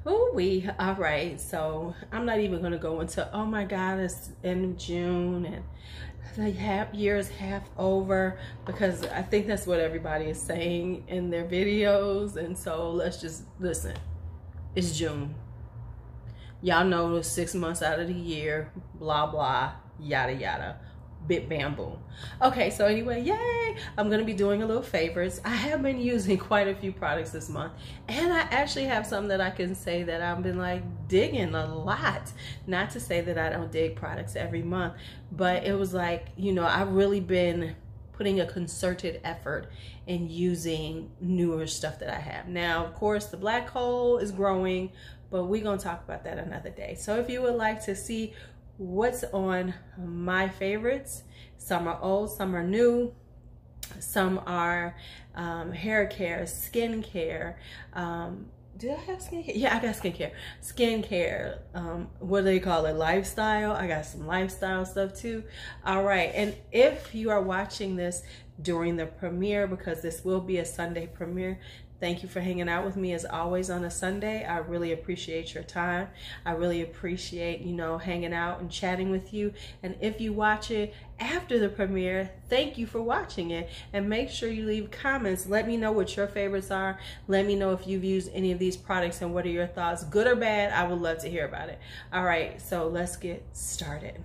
Oh, all right. So I'm not even going to go into, oh my God, it's end of June and the year is half over, because I think that's what everybody is saying in their videos. And so let's just listen. It's June. Y'all know 6 months out of the year, blah, blah, yada, yada. Bit bam boom. Okay, so anyway, yay, I'm gonna be doing a little favorites. I have been using quite a few products this month, and I actually have some that I can say that I've been like digging a lot. Not to say that I don't dig products every month, but it was like, you know, I've really been putting a concerted effort in using newer stuff that I have. Now, of course, the black hole is growing, but we're gonna talk about that another day. So if you would like to see what's on my favorites, some are old, some are new, some are hair care, skin care. Did I have skincare? Yeah, I got skincare. Skincare, what do they call it? Lifestyle. I got some lifestyle stuff too. All right, and if you are watching this during the premiere, because this will be a Sunday premiere, thank you for hanging out with me as always on a Sunday. I really appreciate your time. I really appreciate, you know, hanging out and chatting with you. And if you watch it after the premiere, thank you for watching it. And make sure you leave comments. Let me know what your favorites are. Let me know if you've used any of these products and what are your thoughts, good or bad. I would love to hear about it. All right, so let's get started.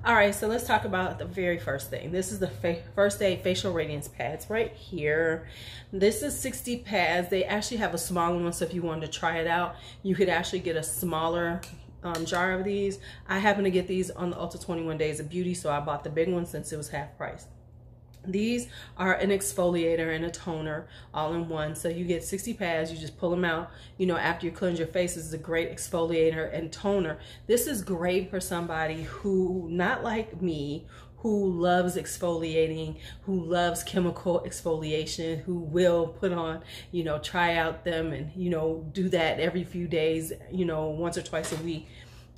All right, so let's talk about the very first thing. This is the First Aid Facial Radiance Pads right here. This is 60 pads. They actually have a smaller one, so if you wanted to try it out, you could actually get a smaller jar of these. I happen to get these on the Ulta 21 Days of Beauty, so I bought the big one since it was half price. These are an exfoliator and a toner all in one. So you get 60 pads, you just pull them out, you know, after you cleanse your face. This is a great exfoliator and toner. This is great for somebody who, not like me, who loves exfoliating, who loves chemical exfoliation, who will put on, you know, try out them and, you know, do that every few days, you know, once or twice a week.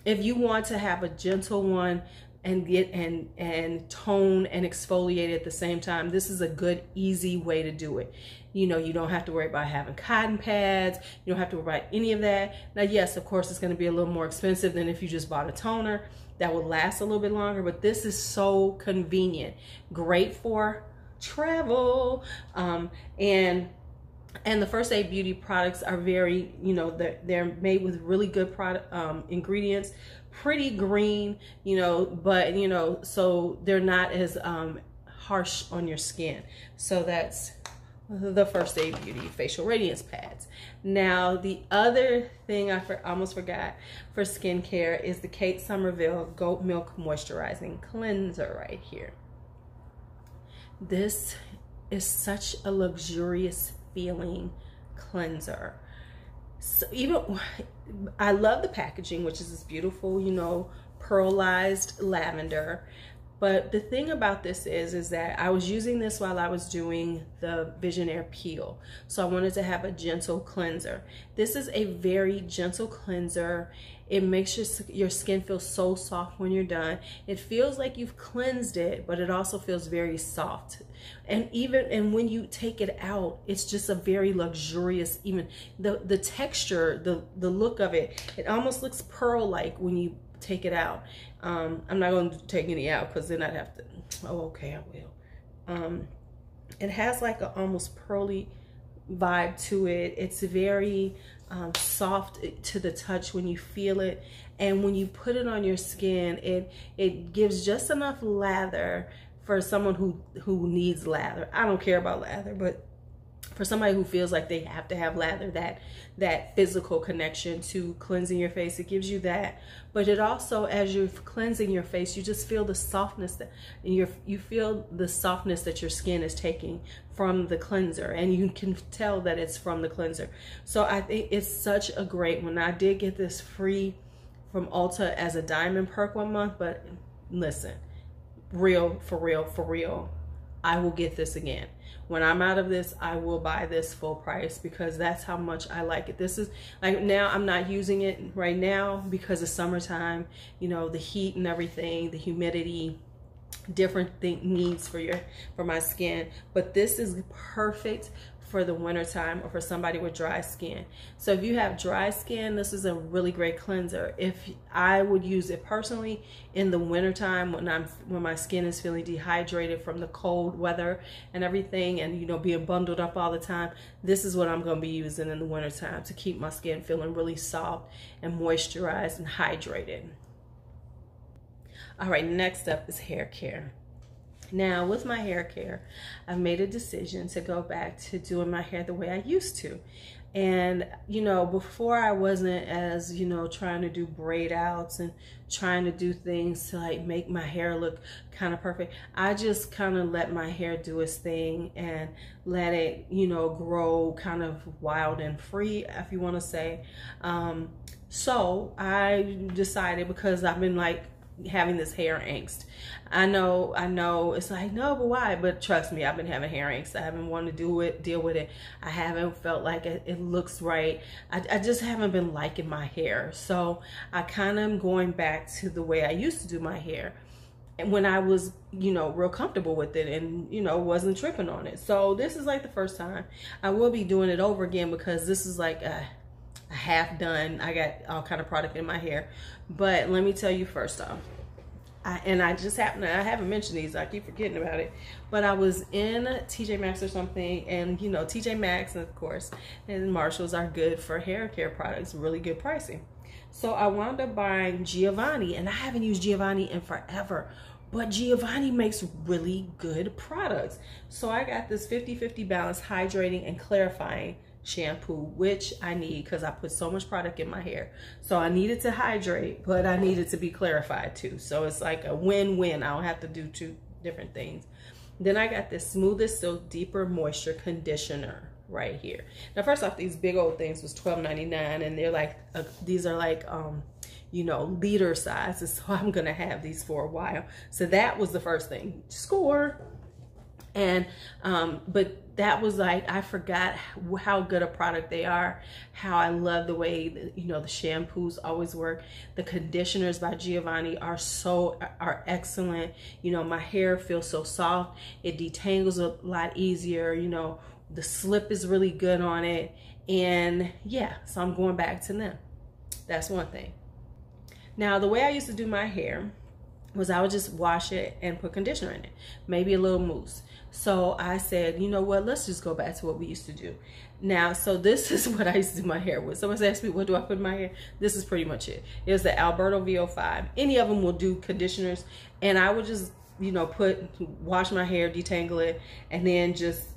If you want to have a gentle one, and get and tone and exfoliate at the same time, this is a good, easy way to do it. You know, you don't have to worry about having cotton pads. You don't have to worry about any of that. Now, yes, of course, it's going to be a little more expensive than if you just bought a toner that would last a little bit longer, but this is so convenient. Great for travel. And the First Aid Beauty products are very, you know, they're made with really good product ingredients, pretty green, you know, but, you know, so they're not as harsh on your skin. So that's the First Aid Beauty Facial Radiance Pads. Now, the other thing I almost forgot for skincare is the Kate Somerville Goat Milk Moisturizing Cleanser right here. This is such a luxurious feeling cleanser. So even, I love the packaging, which is this beautiful, you know, pearlized lavender. But the thing about this is that I was using this while I was doing the Visionaire peel. So I wanted to have a gentle cleanser. This is a very gentle cleanser. It makes your skin feel so soft when you're done. It feels like you've cleansed it, but it also feels very soft. And when you take it out, it's just a very luxurious, even the texture, the look of it, it almost looks pearl-like when you take it out. I'm not going to take any out because then I'd have to, oh, okay, I will. It has like an almost pearly vibe to it. It's very soft to the touch when you feel it, and when you put it on your skin, it gives just enough lather for someone who needs lather. I don't care about lather, but for somebody who feels like they have to have lather, that physical connection to cleansing your face, it gives you that. But it also, as you're cleansing your face, you just feel the softness that you feel the softness that your skin is taking from the cleanser, and you can tell that it's from the cleanser. So I think it's such a great one. I did get this free from Ulta as a diamond perk one month, but listen, for real, I will get this again. When I'm out of this, I will buy this full price because that's how much I like it. This is like, now I'm not using it right now because it's summertime, you know, the heat and everything, the humidity. different needs for my skin, but this is perfect for the winter time or for somebody with dry skin. So if you have dry skin, this is a really great cleanser. If I would use it personally in the winter time when my skin is feeling dehydrated from the cold weather and everything, and you know, being bundled up all the time, this is what I'm going to be using in the winter time to keep my skin feeling really soft and moisturized and hydrated. All right, next up is hair care. Now, with my hair care, I've made a decision to go back to doing my hair the way I used to. And, you know, before I wasn't as, you know, trying to do braid outs and trying to do things to like make my hair look kind of perfect. I just kind of let my hair do its thing and let it, you know, grow kind of wild and free, if you want to say. So I decided, because I've been like having this hair angst. I know it's like, no, but why? But trust me, I've been having hair angst. I haven't wanted to deal with it. I haven't felt like it looks right. I just haven't been liking my hair. So I kind of am going back to the way I used to do my hair, and when I was, you know, real comfortable with it and, you know, wasn't tripping on it. So this is like the first time. I will be doing it over again because this is like a half done. I got all kind of product in my hair. But let me tell you first off, I haven't mentioned these, I keep forgetting about it, but I was in TJ Maxx or something, and you know, TJ Maxx, of course, and Marshalls are good for hair care products, really good pricing. So I wound up buying Giovanni, and I haven't used Giovanni in forever, but Giovanni makes really good products. So I got this 50-50 balance hydrating and clarifying shampoo, which I need because I put so much product in my hair. So I needed to hydrate, but I needed to be clarified too. So it's like a win-win. I don't have to do two different things. Then I got this Smoothest Silk Deeper Moisture Conditioner right here. Now, first off, these big old things was $12.99, and they're like, these are like, you know, liter sizes. So I'm gonna have these for a while. So that was the first thing. Score. And but that was like, I forgot how good a product they are, how I love the way that, you know, the shampoos always work. The conditioners by Giovanni are excellent. You know, my hair feels so soft, it detangles a lot easier. You know, the slip is really good on it, and yeah, so I'm going back to them. That's one thing. Now, the way I used to do my hair was I would just wash it and put conditioner in it, maybe a little mousse. So I said, you know what, let's just go back to what we used to do. Now, so this is what I used to do my hair with. Someone's asked me, what do I put in my hair? This is pretty much it. It was the Alberto VO5. Any of them will do conditioners. And I would just, you know, wash my hair, detangle it, and then just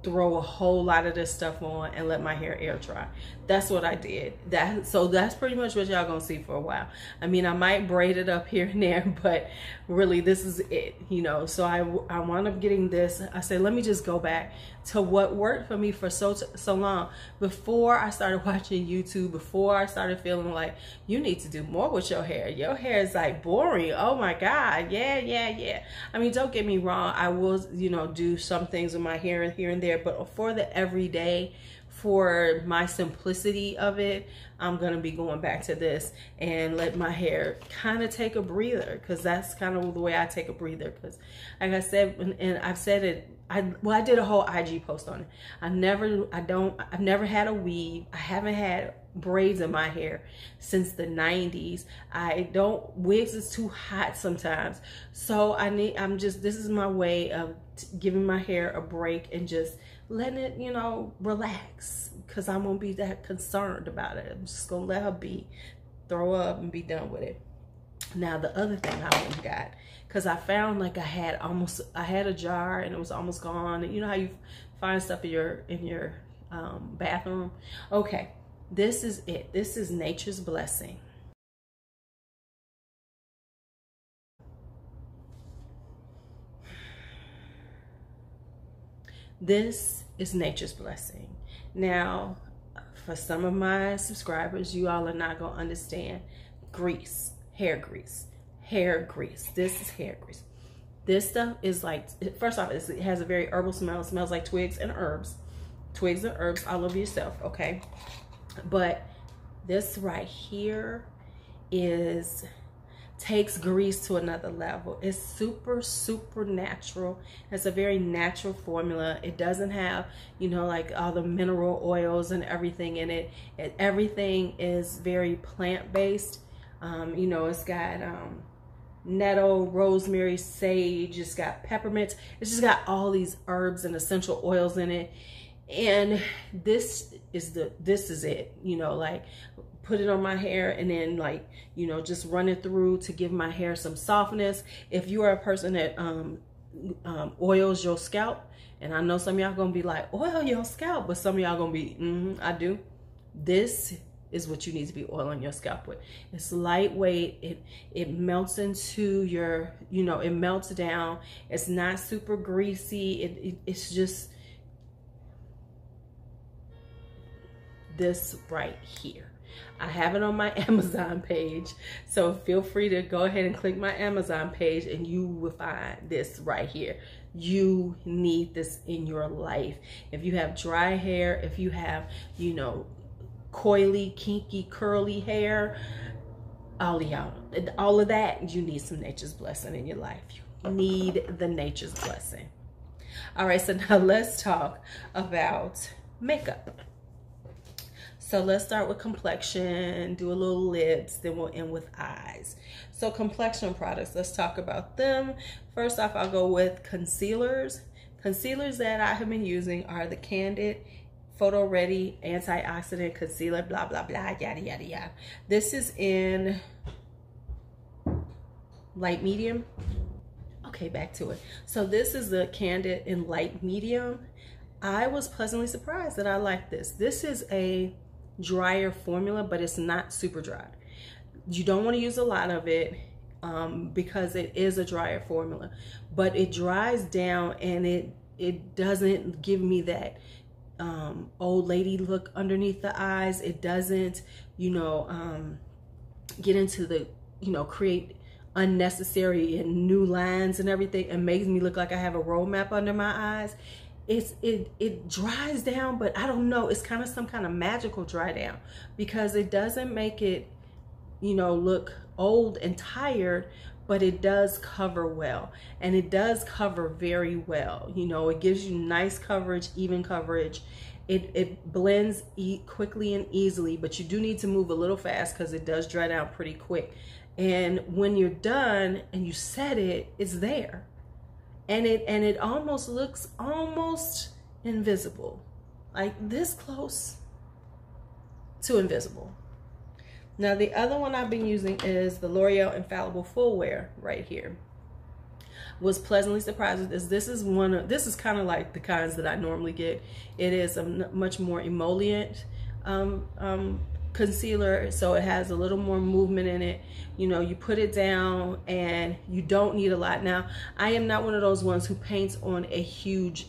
throw a whole lot of this stuff on and let my hair air dry. That's what I did. So that's pretty much what y'all gonna see for a while. I mean, I might braid it up here and there, but really this is it, you know. So I wound up getting this. I said, let me just go back to what worked for me for so long. Before I started watching YouTube, before I started feeling like you need to do more with your hair. Your hair is like boring. Oh my God. Yeah. I mean, don't get me wrong. I will, you know, do some things with my hair here and there, but for the everyday, for my simplicity of it, I'm gonna be going back to this and let my hair kind of take a breather, because that's kind of the way I take a breather. Because like I said, and I've said it, I did a whole IG post on it. I've never had a weave. I haven't had braids in my hair since the 90s. Wigs is too hot sometimes. So this is my way of giving my hair a break and just letting it, you know, relax, because I won't be that concerned about it. I'm just gonna let her be, throw up and be done with it. Now, the other thing I went and got, because I found like I had a jar and it was almost gone. And you know how you find stuff in your bathroom? Okay, this is it. This is Nature's Blessing. This is Nature's Blessing. Now, for some of my subscribers, you all are not gonna understand grease, hair grease. This is hair grease. This stuff is like, first off, it has a very herbal smell. It smells like twigs and herbs all over yourself, okay? But this right here is takes grease to another level. It's super, super natural. It's a very natural formula. It doesn't have, you know, like all the mineral oils and everything in it. Everything is very plant-based. You know, it's got nettle, rosemary, sage, it's got peppermint. It's just got all these herbs and essential oils in it. And this is it, you know, like put it on my hair and then, like, you know, just run it through to give my hair some softness. If you are a person that oils your scalp, and I know some of y'all gonna be like, oil your scalp, but some of y'all gonna be, I do. This is what you need to be oiling your scalp with. It's lightweight. It melts into your, you know, it melts down. It's not super greasy. It's just this right here. I have it on my Amazon page, so feel free to go ahead and click my Amazon page and you will find this right here. You need this in your life. If you have dry hair, if you have, you know, coily, kinky, curly hair, all of that, you need some nature's blessing in your life. You need the nature's blessing. All right, so now let's talk about makeup. So let's start with complexion, do a little lips, then we'll end with eyes. So complexion products, let's talk about them. First off, I'll go with concealers. Concealers that I have been using are the Candid Photo Ready Antioxidant Concealer, blah, blah, blah, yada, yada, yada. This is in light medium. Okay, back to it. So this is the Candid in light medium. I was pleasantly surprised that I like this. This is a drier formula, but it's not super dry. You don't want to use a lot of it because it is a drier formula, but it dries down and it doesn't give me that old lady look underneath the eyes. It doesn't, you know, get into the, you know, create unnecessary and new lines and everything and makes me look like I have a roadmap under my eyes. It dries down, but I don't know, it's kind of some kind of magical dry down because it doesn't make it, you know, look old and tired, but it does cover well, and it does cover very well. You know, it gives you nice coverage, even coverage. It blends quickly and easily, but you do need to move a little fast because it does dry down pretty quick. And when you're done and you set it, it's there. And it almost looks almost invisible, like this close to invisible. Now the other one I've been using is the L'Oreal Infallible Full Wear right here. Was pleasantly surprised with this. This is kind of like the kinds that I normally get. It is a much more emollient concealer, so it has a little more movement in it. You know, you put it down and you don't need a lot. Now, I am not one of those ones who paints on a huge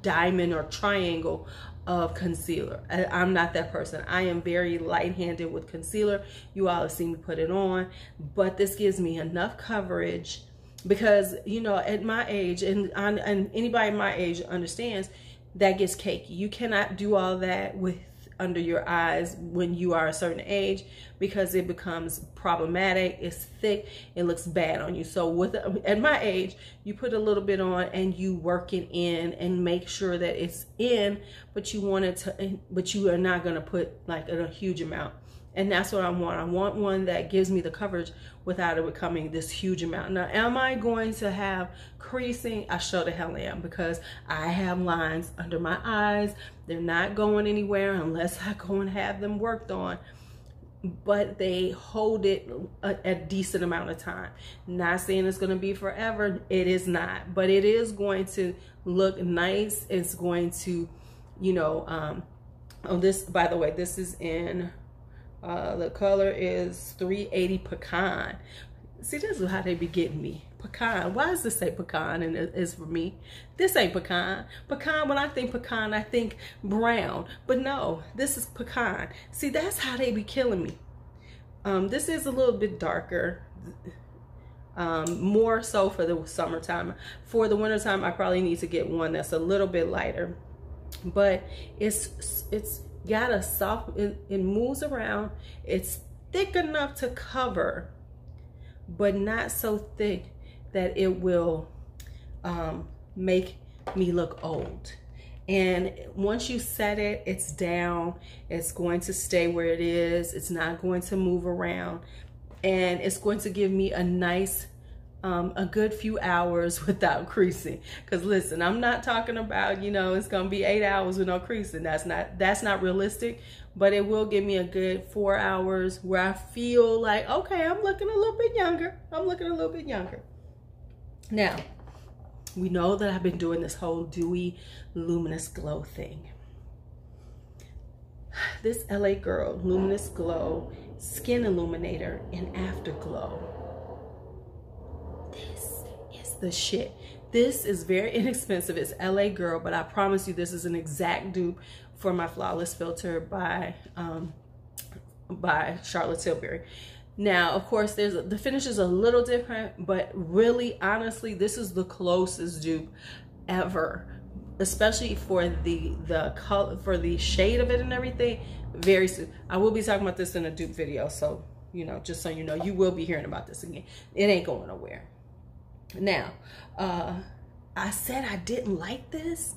diamond or triangle of concealer. I'm not that person. I am very light-handed with concealer. You all have seen me put it on, but this gives me enough coverage because, you know, at my age, and anybody my age understands, that gets cakey. You cannot do all that with under your eyes when you are a certain age because it becomes problematic. It's thick, it looks bad on you. So at my age, you put a little bit on and you work it in and make sure that it's in, but you are not going to put like a huge amount. And that's what I want. I want one that gives me the coverage without it becoming this huge amount. Now, am I going to have creasing? I sure the hell am, because I have lines under my eyes. They're not going anywhere unless I go and have them worked on. But they hold it a decent amount of time. Not saying it's going to be forever. It is not. But it is going to look nice. It's going to, you know, oh, this, by the way, this is in... the color is 380 Pecan. See, this is how they be getting me. Pecan. Why does this say pecan and it's for me? This ain't pecan. Pecan, when I think pecan, I think brown. But no, this is pecan. See, that's how they be killing me. This is a little bit darker. More so for the summertime. For the wintertime, I probably need to get one that's a little bit lighter. But it's got a soft, it moves around. It's thick enough to cover, but not so thick that it will make me look old. And once you set it, it's down. It's going to stay where it is. It's not going to move around. And it's going to give me a nice, a good few hours without creasing. Because listen, I'm not talking about, you know, it's going to be 8 hours with no creasing. That's not realistic. But it will give me a good 4 hours where I feel like, okay, I'm looking a little bit younger. I'm looking a little bit younger. Now, we know that I've been doing this whole dewy, luminous glow thing. This LA Girl Luminous Glow Skin Illuminator and Afterglow. This is the shit. This is very inexpensive. It's LA Girl, but I promise you this is an exact dupe for my Flawless Filter by Charlotte Tilbury. Now, of course, the finish is a little different, but really, honestly, this is the closest dupe ever, especially for the color, for the shade of it and everything. Very soon, I will be talking about this in a dupe video, so you know, just so you know, you will be hearing about this again. It ain't going nowhere. Now, I said I didn't like this,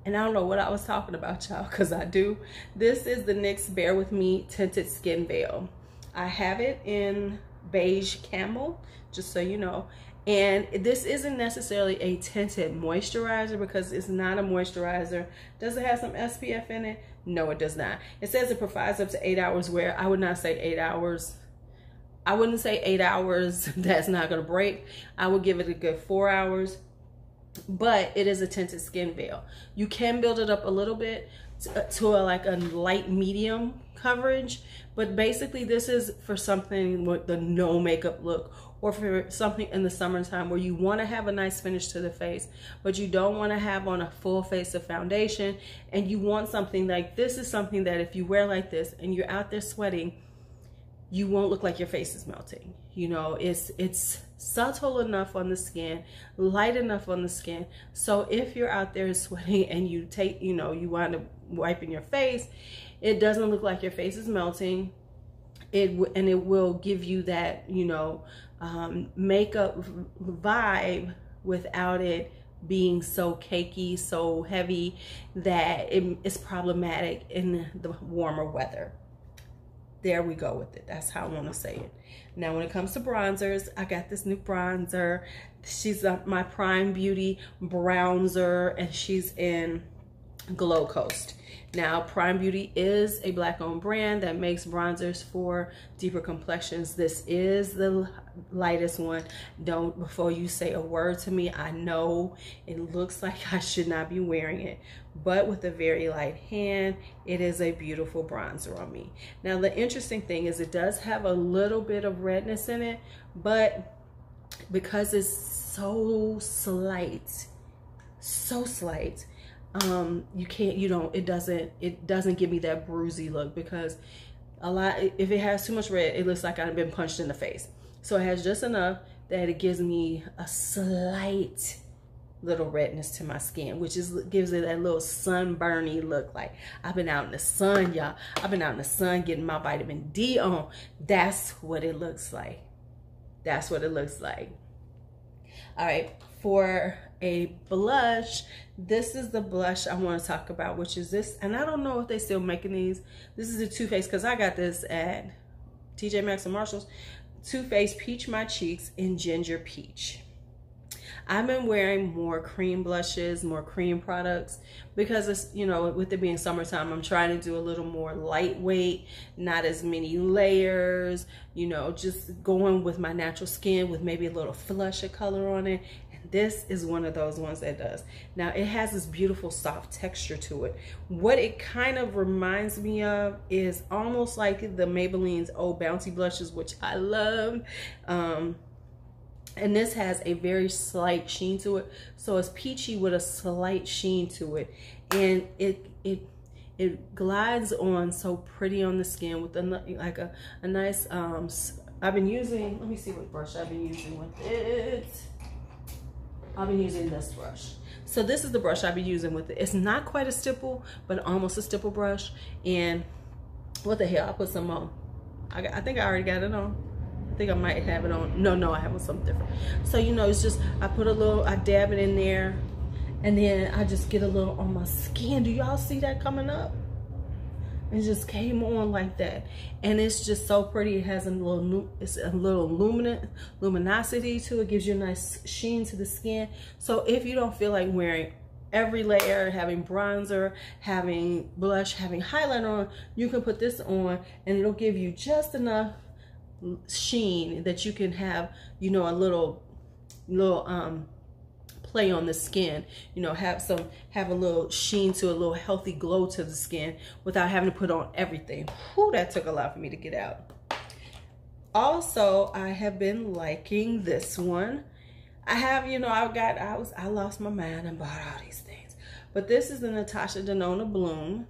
and I don't know what I was talking about, y'all, because I do. This is the NYX Bear With Me Tinted Skin Veil. I have it in beige camel, just so you know. And this isn't necessarily a tinted moisturizer because it's not a moisturizer. Does it have some SPF in it? No, it does not. It says it provides up to 8 hours wear. I would not say 8 hours. I wouldn't say 8 hours. That's not going to break. I would give it a good 4 hours. But it is a tinted skin veil. You can build it up a little bit to like a light medium coverage, but basically this is for something with the no makeup look, or for something in the summertime where you want to have a nice finish to the face, but you don't want to have on a full face of foundation, and you want something like this. Is something that if you wear like this and you're out there sweating, you won't look like your face is melting. You know, it's subtle enough on the skin, light enough on the skin, so if you're out there sweating and you take, you know, you wind up wiping your face, it doesn't look like your face is melting. And it will give you that, you know, makeup vibe without it being so cakey, so heavy that it's problematic in the warmer weather. There we go with it. That's how I want to say it. Now, when it comes to bronzers, I got this new bronzer. She's my Prime Beauty bronzer, and she's in Glow Coast. Now, Prime Beauty is a Black-owned brand that makes bronzers for deeper complexions. This is the lightest one. Don't, before you say a word to me, I know it looks like I should not be wearing it, but with a very light hand, it is a beautiful bronzer on me. Now, the interesting thing is it does have a little bit of redness in it, but because it's so slight, it doesn't give me that bruisey look, because if it has too much red, it looks like I've been punched in the face. So it has just enough that it gives me a slight little redness to my skin, which gives it that little sunburny look. Like I've been out in the sun, y'all. I've been out in the sun getting my vitamin D on. That's what it looks like. That's what it looks like. All right, for a blush, this is the blush I want to talk about, which is this, and I don't know if they still making these. This is a Too Faced, because I got this at TJ Maxx and Marshalls. Too Faced Peach My Cheeks in Ginger Peach. I've been wearing more cream blushes, more cream products, because it's, you know, with it being summertime, I'm trying to do a little more lightweight, not as many layers, you know, just going with my natural skin with maybe a little flush of color on it. And this is one of those ones that does. Now, it has this beautiful soft texture to it. What it kind of reminds me of is almost like the Maybelline's Old Bouncy blushes, which I love. And this has a very slight sheen to it, so it's peachy with a slight sheen to it, and it glides on so pretty on the skin with a nice I've been using, let me see what brush I've been using with it. I've been using this brush. So this is the brush I've been using with it. It's not quite a stipple, but almost a stipple brush. And what the hell, I put some on. I think I already got it on. I think I might have it on. No, I have on something different. So, you know, it's just, I dab it in there, and then I just get a little on my skin. Do y'all see that coming up? It just came on like that, and it's just so pretty. It has a little luminosity to it. Gives you a nice sheen to the skin. So if you don't feel like wearing every layer, having bronzer, having blush, having highlighter on, you can put this on, and it'll give you just enough sheen that you can have, you know, a little play on the skin, you know, have a little sheen to a little healthy glow to the skin without having to put on everything. Whew, that took a lot for me to get out. Also, I have been liking this one. I have, you know, I lost my mind and bought all these things, but this is the Natasha Denona Bloom,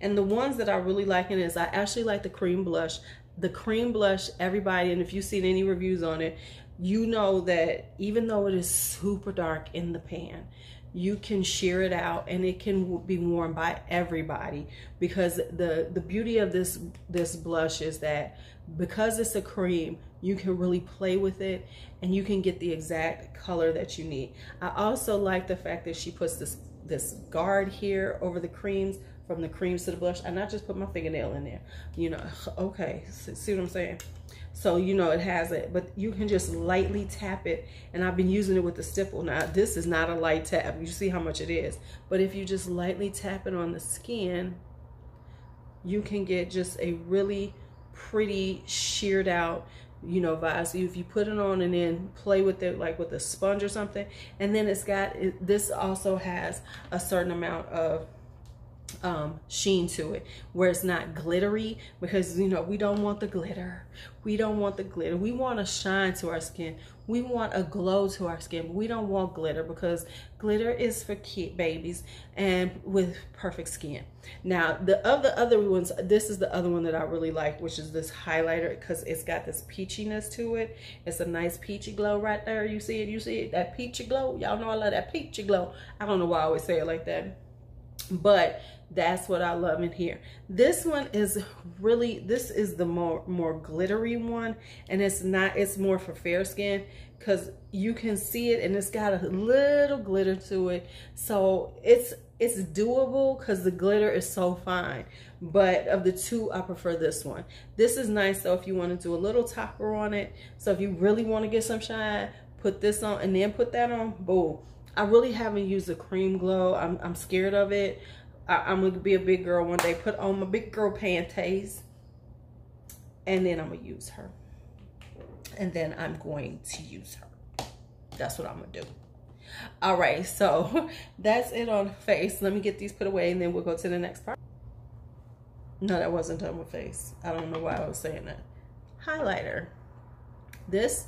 and the ones that I really like is I actually like the cream blush. The cream blush, everybody, and if you've seen any reviews on it, you know that even though it is super dark in the pan, you can sheer it out and it can be worn by everybody, because the beauty of this blush is that because it's a cream, you can really play with it and you can get the exact color that you need. I also like the fact that she puts this guard here over the creams, from the creams to the blush, and I just put my fingernail in there, you know. Okay, see what I'm saying? So, you know, it has it, but you can just lightly tap it, and I've been using it with the stipple. Now, this is not a light tap. You see how much it is, but if you just lightly tap it on the skin, you can get just a really pretty sheared out, you know, vibe. So if you put it on and then play with it like with a sponge or something, and then this also has a certain amount of sheen to it, where it's not glittery, because, you know, we don't want the glitter. We don't want the glitter. We want a shine to our skin. We want a glow to our skin, but we don't want glitter, because glitter is for babies and with perfect skin. Now, the other ones, this is the other one that I really like, which is this highlighter, because it's got this peachiness to it. It's a nice peachy glow right there. You see it? You see it? That peachy glow? Y'all know I love that peachy glow. I don't know why I always say it like that, but that's what I love in here. This one is really, this is the more glittery one, and it's more for fair skin, because you can see it and it's got a little glitter to it. So it's doable because the glitter is so fine. But of the two, I prefer this one. This is nice though if you want to do a little topper on it. So if you really want to get some shine, put this on and then put that on. Boom. I really haven't used the cream glow. I'm scared of it. I'm gonna be a big girl one day, put on my big girl panties, and then I'm gonna use her. And then I'm going to use her. That's what I'm gonna do. All right, so that's it on face. Let me get these put away and then we'll go to the next part. No, that wasn't done with face. I don't know why I was saying that. Highlighter. This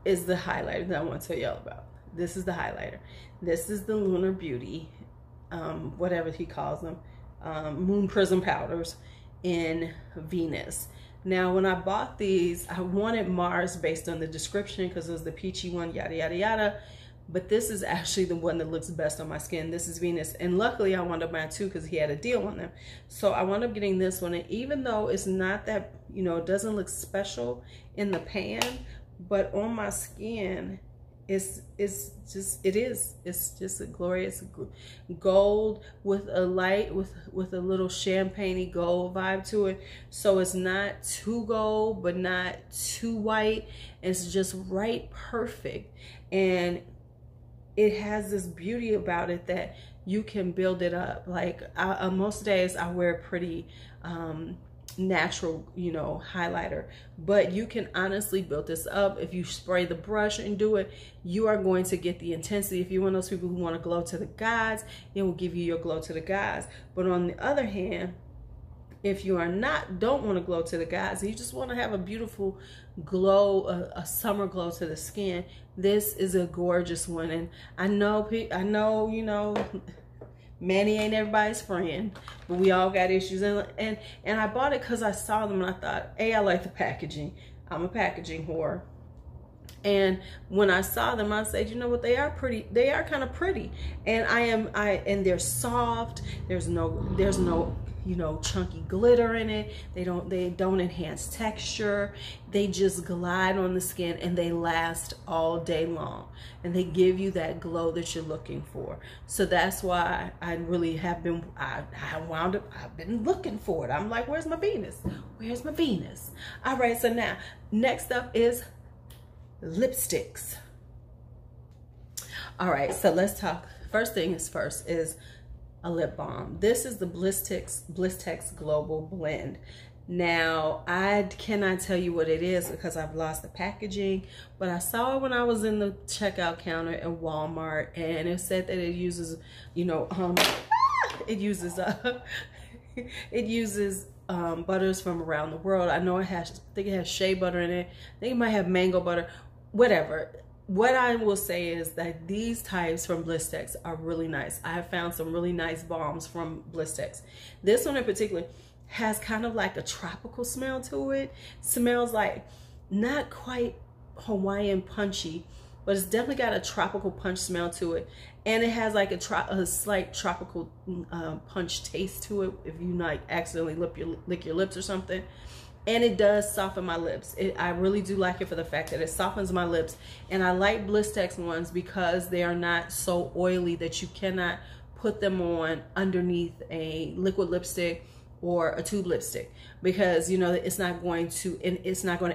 is the highlighter that I want to tell y'all about. This is the highlighter. This is the Lunar Beauty, whatever he calls them, Moon Prism powders in Venus. Now, when I bought these, I wanted Mars based on the description because it was the peachy one, yada, yada, yada. But this is actually the one that looks best on my skin. This is Venus. And luckily, I wound up buying two because he had a deal on them. So I wound up getting this one. And even though it's not that, you know, it doesn't look special in the pan, but on my skin, it's just a glorious gold with a light, with a little champagne-y gold vibe to it. So it's not too gold, but not too white. It's just right perfect. And it has this beauty about it that you can build it up. Like most days I wear pretty natural, you know, highlighter, but you can honestly build this up. If you spray the brush and do it, you are going to get the intensity. If you're one of those people who want to glow to the gods, it will give you your glow to the gods. But on the other hand, if you don't want to glow to the gods, you just want to have a beautiful glow, a summer glow to the skin, this is a gorgeous one. And I know, you know, Manny ain't everybody's friend, but we all got issues. And I bought it because I saw them and I thought, hey, I like the packaging. I'm a packaging whore. And when I saw them, I said, you know what, they are pretty. They are kind of pretty. And and they're soft. There's no you know, chunky glitter in it. They don't enhance texture. They just glide on the skin and they last all day long. And they give you that glow that you're looking for. So that's why I really have been, I've been looking for it. I'm like, where's my Venus? Where's my Venus? All right, so now, next up is lipsticks. All right, so let's talk. First thing is first is a lip balm. This is the Ballistics Global Blend. Now, I cannot tell you what it is because I've lost the packaging, but I saw it when I was in the checkout counter at Walmart, and it said that it uses, you know, it uses butters from around the world. I know it has, I think it has shea butter in it. I think it might have mango butter, whatever. What I will say is that these types from Ballistics are really nice. I have found some really nice balms from Ballistics. This one in particular has kind of like a tropical smell to it. Smells like not quite Hawaiian punchy, but it's definitely got a tropical punch smell to it. And it has like a slight tropical punch taste to it if you like accidentally lick your lips or something. And it does soften my lips. I really do like it for the fact that it softens my lips. And I like Ballistics ones because they are not so oily that you cannot put them on underneath a liquid lipstick or a tube lipstick, because you know it's not going to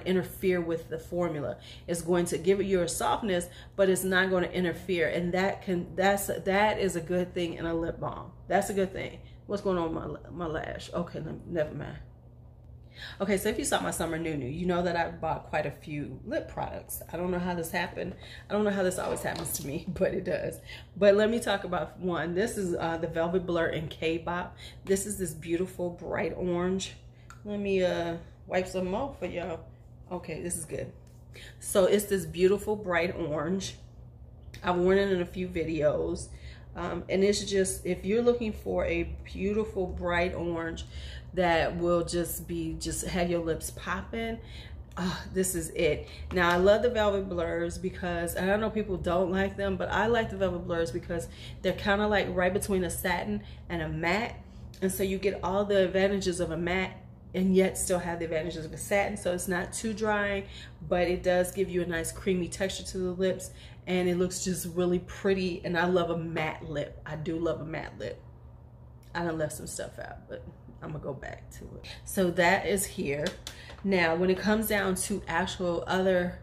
interfere with the formula. It's going to give it your softness, but it's not going to interfere, and that is a good thing in a lip balm. That's a good thing. What's going on with my lash? Okay, never mind. Okay, so if you saw my summer new, you know that I bought quite a few lip products. I don't know how this happened. I don't know how this always happens to me, but it does. But let me talk about one. This is the Velvet Blur in K-Bop. This is this beautiful bright orange. Let me wipe some more for y'all. Okay, this is good. So it's this beautiful bright orange. I've worn it in a few videos. And it's just, if you're looking for a beautiful bright orange that will just have your lips popping, this is it. Now I love the Velvet Blurs because, and I know people don't like them, but I like the Velvet Blurs because they're kind of like right between a satin and a matte, and so you get all the advantages of a matte and yet still have the advantages of a satin. So it's not too drying, but it does give you a nice creamy texture to the lips, and it looks just really pretty. And I love a matte lip. I do love a matte lip. I done left some stuff out, but I'm gonna go back to it. So that is here. Now, when it comes down to actual other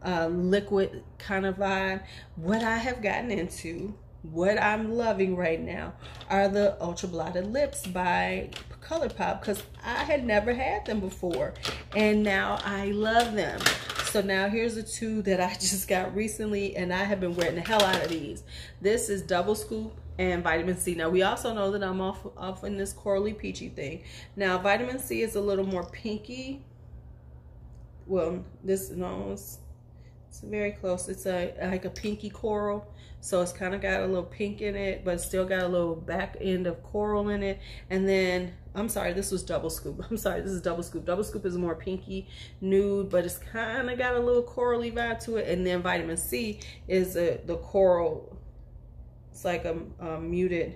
liquid kind of vibe, what I have gotten into, what I'm loving right now, are the Ultra Blotted Lips by ColourPop, because I had never had them before, and now I love them. So now here's the two that I just got recently, and I have been wearing the hell out of these. This is Double Scoop and Vitamin C. Now we also know that I'm off in this corally peachy thing. Now Vitamin C is a little more pinky. Well, it's very close. It's like a pinky coral. So it's kind of got a little pink in it, but still got a little back end of coral in it. And then, I'm sorry, this was Double Scoop. I'm sorry, this is Double Scoop. Double Scoop is more pinky nude, but it's kind of got a little corally vibe to it. And then Vitamin C is the coral. It's like a muted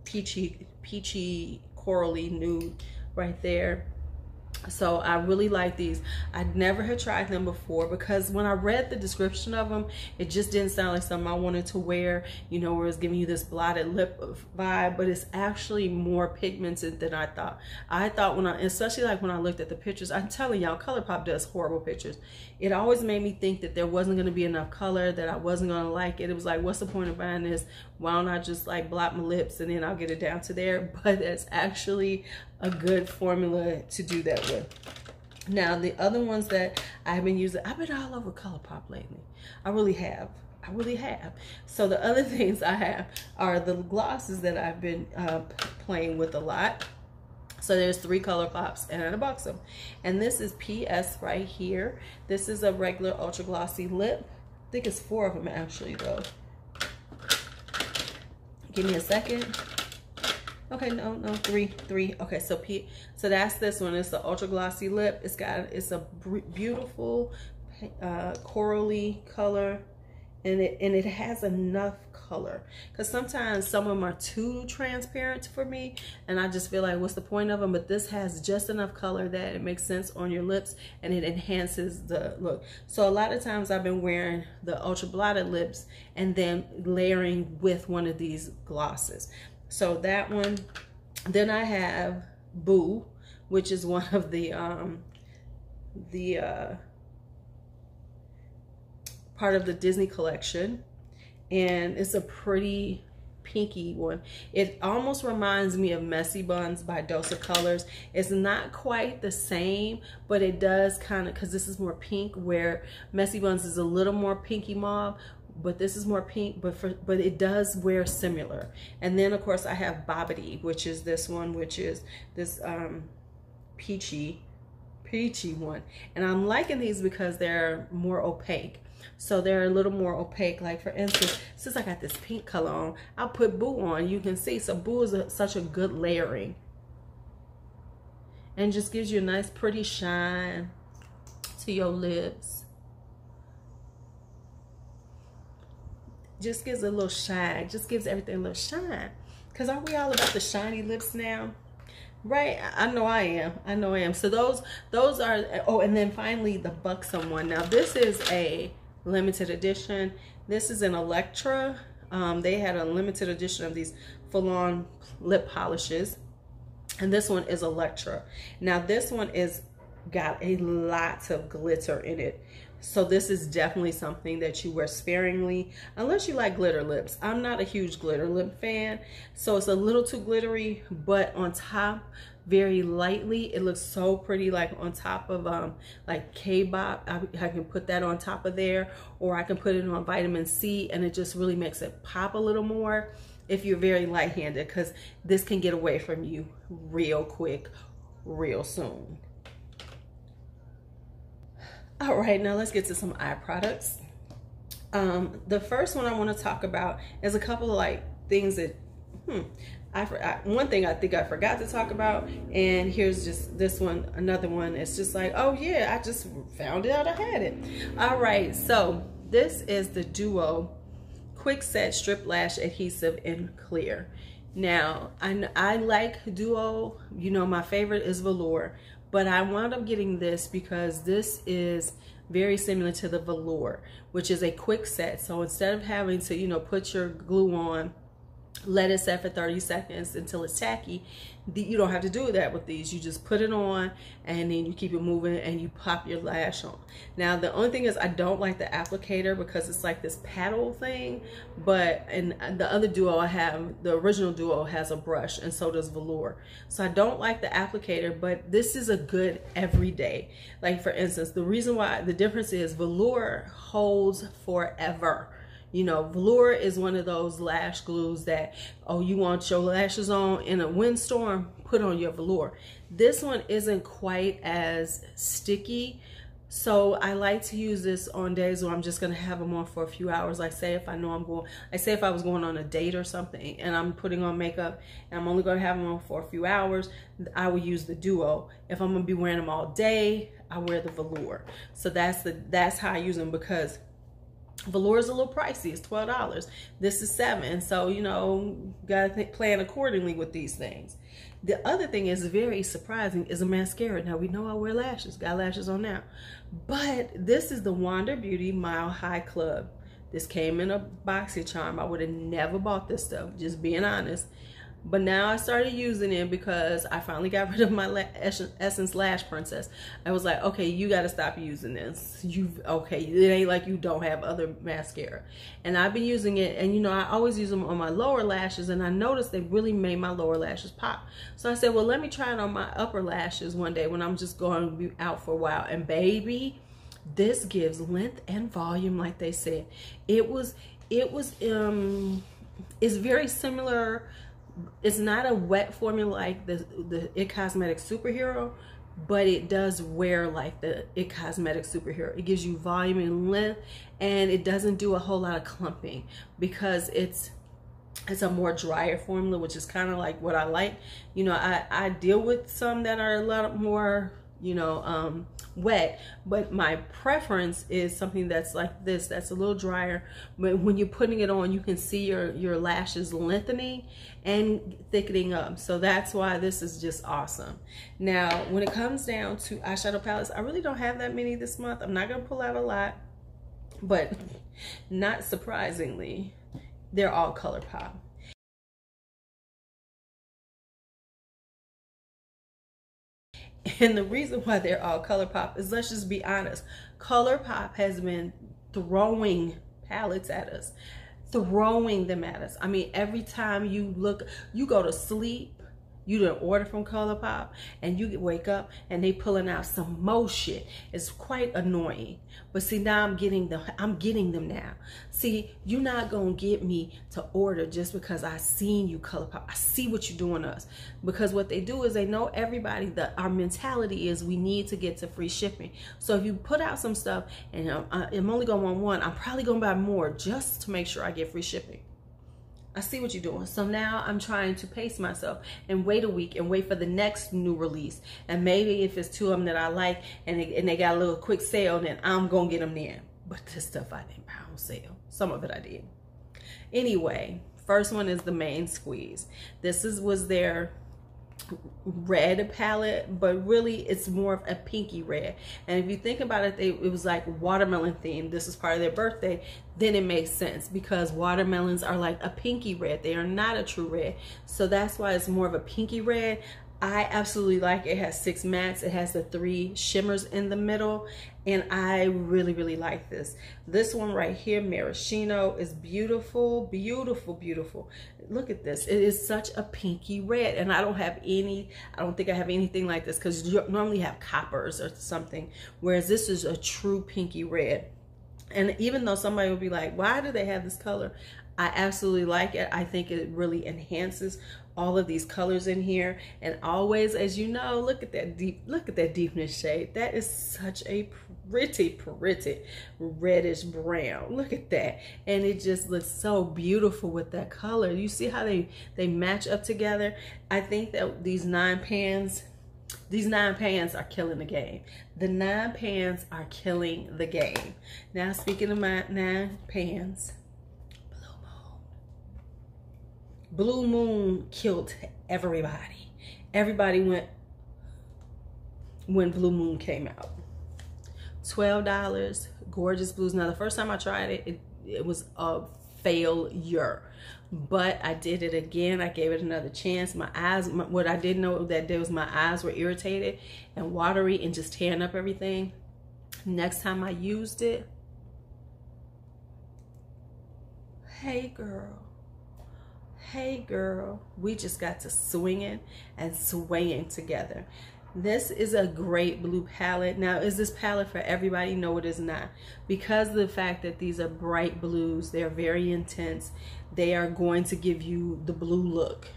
peachy corally nude right there. So I really like these. I never had tried them before because when I read the description of them, it just didn't sound like something I wanted to wear, you know, where it's giving you this blotted lip vibe, but it's actually more pigmented than I thought. I thought especially like when I looked at the pictures, I'm telling y'all, ColourPop does horrible pictures. It always made me think that there wasn't going to be enough color, that I wasn't going to like it. It was like, what's the point of buying this? Why don't I just like blot my lips and then I'll get it down to there? But it's actually a good formula to do that with. Now the other ones that I've been using, I've been all over ColourPop lately. I really have. So the other things I have are the glosses that I've been playing with a lot. So there's 3 ColourPops and in a box of them. And this is PS right here. This is a regular ultra glossy lip. I think it's 4 of them actually though. Give me a second. Okay, no, 3. Okay, so that's this one. It's the ultra glossy lip. It's a beautiful corally color, and it has enough color, because sometimes some of them are too transparent for me and I just feel like what's the point of them. But this has just enough color that it makes sense on your lips and it enhances the look. So a lot of times I've been wearing the ultra blotted lips and then layering with one of these glosses. So that one. Then I have Boo, which is one of the part of the Disney collection, and it's a pretty pinky one. It almost reminds me of Messy Buns by Dose of Colors. It's not quite the same, but it does kind of, because this is more pink, where Messy Buns is a little more pinky mauve, but this is more pink, but it does wear similar. And then of course I have Bobbity, which is this one, which is this peachy one. And I'm liking these because they're more opaque. So they're a little more opaque. Like for instance, since I got this pink color on, I'll put Boo on, you can see. So Boo is such a good layering. And just gives you a nice pretty shine to your lips. Just gives a little shine. Just gives everything a little shine. Because aren't we all about the shiny lips now? Right? I know I am. I know I am. So those are, oh, and then finally the Buxom one. Now this is a limited edition. This is an Electra. They had a limited edition of these full-on lip polishes. And this one is Electra. Now this one is got a lot of glitter in it. So this is definitely something that you wear sparingly, unless you like glitter lips. I'm not a huge glitter lip fan, so it's a little too glittery, but on top, very lightly. It looks so pretty, like on top of like K-Bop. I can put that on top of there, or I can put it on vitamin C, and it just really makes it pop a little more if you're very light-handed, because this can get away from you real quick, real soon. All right, now let's get to some eye products. The first one I want to talk about is a couple of like things that, one thing I think I forgot to talk about, and here's just this one, another one. It's just like, oh yeah, I just found out I had it. All right, so this is the Duo Quick Set Strip Lash Adhesive in Clear. Now, I like Duo, you know, my favorite is Velour, but I wound up getting this because this is very similar to the Velour, which is a quick set. So instead of having to, you know, put your glue on, let it set for 30 seconds until it's tacky, you don't have to do that with these. You just put it on and then you keep it moving and you pop your lash on. Now the only thing is I don't like the applicator because it's like this paddle thing, but in the other Duo I have, the original Duo has a brush, and so does Velour. So I don't like the applicator, but this is a good everyday. Like for instance, the reason why the difference is Velour holds forever. You know, Velour is one of those lash glues that, oh, you want your lashes on in a windstorm, put on your Velour. This one isn't quite as sticky, so I like to use this on days where I'm just gonna have them on for a few hours. Like say if I know I'm going, like say if I was going on a date or something and I'm putting on makeup and I'm only gonna have them on for a few hours, I would use the Duo. If I'm gonna be wearing them all day, I wear the Velour. So that's how I use them, because Velour is a little pricey. It's $12. This is $7. So, you know, gotta plan accordingly with these things. The other thing is very surprising is a mascara. Now we know I wear lashes, got lashes on now, but this is the Lunar Beauty Mile High Club. This came in a BoxyCharm. I would have never bought this stuff, just being honest. But now I started using it because I finally got rid of my Essence Lash Princess. I was like, okay, you got to stop using this. Okay, it ain't like you don't have other mascara. And I've been using it, and you know, I always use them on my lower lashes, and I noticed they really made my lower lashes pop. So I said, well, let me try it on my upper lashes one day when I'm just going to be out for a while. And baby, this gives length and volume, like they said. It's very similar. It's not a wet formula like the It Cosmetics Superhero, but it does wear like the It Cosmetics Superhero. It gives you volume and length, and it doesn't do a whole lot of clumping because it's a more drier formula, which is kind of like what I like. You know, I deal with some that are a lot more you know, wet. But my preference is something that's like this, that's a little drier, but when you're putting it on, you can see your lashes lengthening and thickening up. So that's why this is just awesome. Now when it comes down to eyeshadow palettes, I really don't have that many this month. I'm not gonna pull out a lot, but not surprisingly, they're all ColourPop. And the reason why they're all ColourPop is, let's just be honest, ColourPop has been throwing palettes at us, throwing them at us. I mean, every time you look, you go to sleep, you didn't order from ColourPop, and you wake up and they pulling out some more shit. It's quite annoying. But see, now I'm getting them now. See, you're not gonna get me to order just because I seen you ColourPop. I see what you're doing to us. Because what they do is they know everybody that our mentality is we need to get to free shipping. So if you put out some stuff and I'm only gonna want one, I'm probably gonna buy more just to make sure I get free shipping. I see what you're doing. So now I'm trying to pace myself and wait a week and wait for the next new release. And maybe if it's two of them that I like and they got a little quick sale, then I'm going to get them then. But this stuff I didn't buy on sale. Some of it I did. Anyway, first one is the Main Squeeze. This was their red palette, but really it's more of a pinky red. And if you think about it, it was like watermelon themed. This is part of their birthday. Then it makes sense because watermelons are like a pinky red. They are not a true red. So that's why it's more of a pinky red. I absolutely like it. It has 6 mattes. It has the 3 shimmers in the middle. And I really, really like this. This one right here, Maraschino, is beautiful, beautiful, beautiful. Look at this. It is such a pinky red. And I don't think I have anything like this because you normally have coppers or something. Whereas this is a true pinky red. And even though somebody will be like, why do they have this color? I absolutely like it. I think it really enhances all of these colors in here. And always, as you know, look at that deepness shade. That is such a pretty reddish brown. Look at that. And it just looks so beautiful with that color. You see how they match up together? I think that these 9 pans are killing the game. The 9 pans are killing the game. Now, speaking of my 9 pans, Blue Moon killed everybody. Everybody went when Blue Moon came out. $12, gorgeous blues. Now, the first time I tried it, it was a failure. But I did it again. I gave it another chance. My eyes, what I didn't know that there was my eyes were irritated and watery and just tearing up everything. Next time I used it, hey girl, we just got to swinging and swaying together. This is a great blue palette. Now, is this palette for everybody? No, it is not. Because of the fact that these are bright blues, they're very intense. They are going to give you the blue look.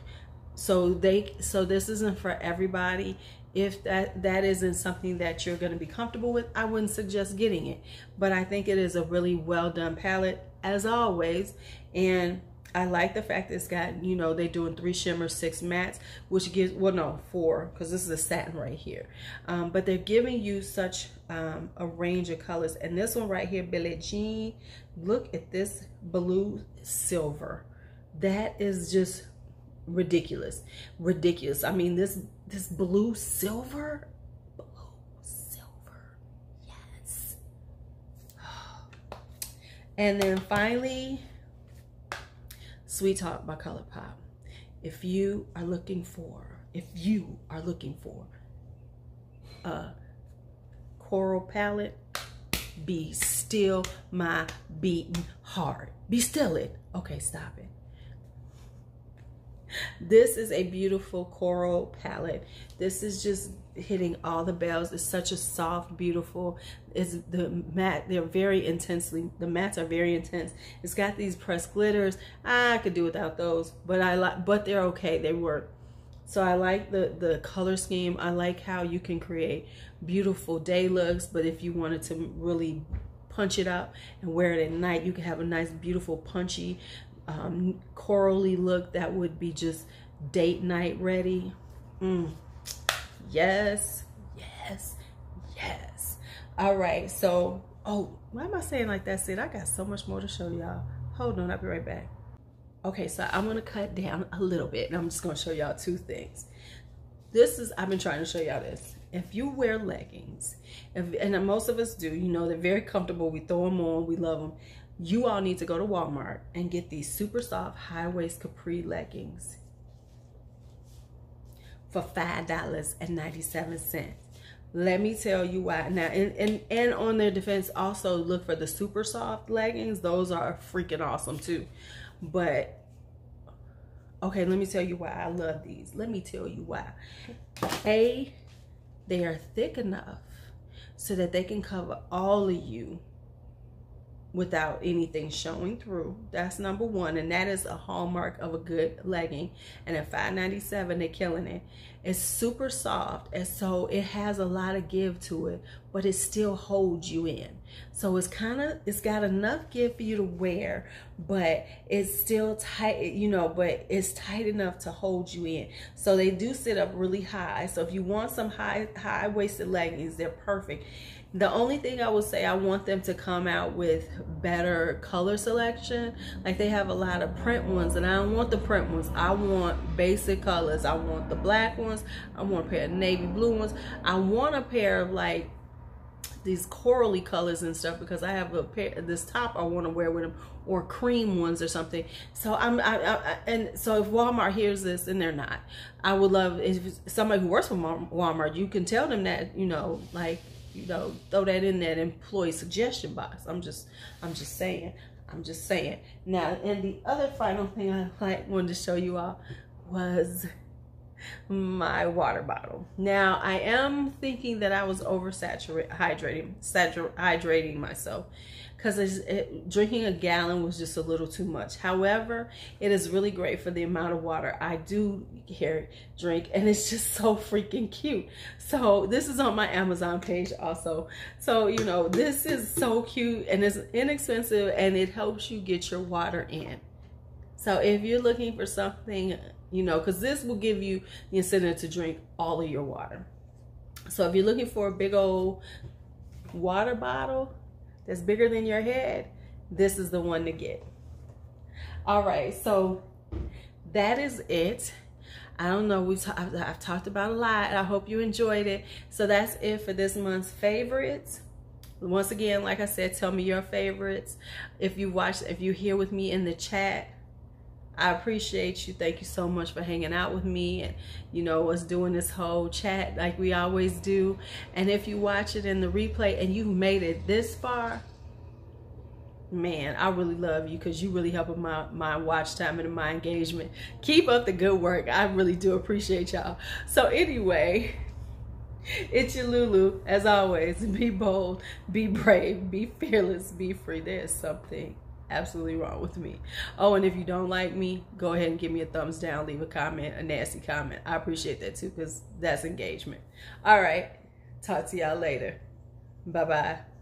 So this isn't for everybody. If that isn't something that you're going to be comfortable with, I wouldn't suggest getting it. But I think it is a really well done palette, as always. And I like the fact that it's got, you know, they're doing 3 shimmers, 6 mattes, which gives, well, no, 4, because this is a satin right here. But they're giving you such a range of colors. And this one right here, Billie Jean, look at this blue silver. That is just ridiculous. Ridiculous. I mean, this blue silver, yes. And then finally, Sweet Talk by ColourPop. If you are looking for a coral palette, be still my beating heart. Be still it. Okay, stop it. This is a beautiful coral palette. This is just hitting all the bells. It's such a soft, beautiful. It's the matte. They're very intensely. The mattes are very intense. It's got these pressed glitters. I could do without those, but they're okay. They work. So I like the color scheme. I like how you can create beautiful day looks, but if you wanted to really punch it up and wear it at night, you can have a nice, beautiful, punchy, corally look that would be just date night ready. Yes, yes. yes, yes. All right, so, oh, why am I saying like that, Sid? I got so much more to show y'all. Hold on, I'll be right back. Okay, so I'm gonna cut down a little bit, and I'm just gonna show y'all two things. I've been trying to show y'all this. If you wear leggings, and most of us do, you know, they're very comfortable. We throw them on, we love them. You all need to go to Walmart and get these super soft high-waist capri leggings for $5.97. Let me tell you why. Now, and on their defense, also look for the super soft leggings. Those are freaking awesome too. But okay, let me tell you why I love these. Let me tell you why. A, they are thick enough so that they can cover all of you without anything showing through. That's number one, and that is a hallmark of a good legging. And at $5.97, they're killing it. It's super soft, and so it has a lot of give to it, but it still holds you in. So it's got enough give for you to wear, but it's still tight, you know, but it's tight enough to hold you in. So they do sit up really high. So if you want some high-waisted leggings, they're perfect. The only thing I would say, I want them to come out with better color selection. Like they have a lot of print ones, and I don't want the print ones. I want basic colors. I want the black ones. I want a pair of navy blue ones. I want a pair of like these corally colors and stuff, because I have a pair, this top I want to wear with them, or cream ones or something. So and so if Walmart hears this, and they're not, I would love if somebody who works for Walmart, you can tell them that, you know, like, you know, throw that in that employee suggestion box. I'm just saying. Now, and the other final thing I wanted to show you all was my water bottle. Now, I am thinking that I was hydrating myself, because drinking a gallon was just a little too much. However, it is really great for the amount of water I do drink, and it's just so freaking cute. So this is on my Amazon page also. So, you know, this is so cute, and it's inexpensive, and it helps you get your water in. So if you're looking for something, you know, because this will give you the incentive to drink all of your water. So if you're looking for a big old water bottle that's bigger than your head, this is the one to get. All right, so that is it. I don't know, I've talked about a lot. I hope you enjoyed it. So that's it for this month's favorites. Once again, like I said, tell me your favorites. If you're here with me in the chat, I appreciate you. Thank you so much for hanging out with me, and, you know, us doing this whole chat like we always do. And if you watch it in the replay and you've made it this far, man, I really love you, because you really helping my watch time and my engagement. Keep up the good work. I really do appreciate y'all. So anyway, it's your Lulu. As always, be bold, be brave, be fearless, be free. There's something absolutely wrong with me. Oh, and if you don't like me, go ahead and give me a thumbs down, leave a comment, a nasty comment. I appreciate that too, because that's engagement. All right, talk to y'all later. Bye-bye.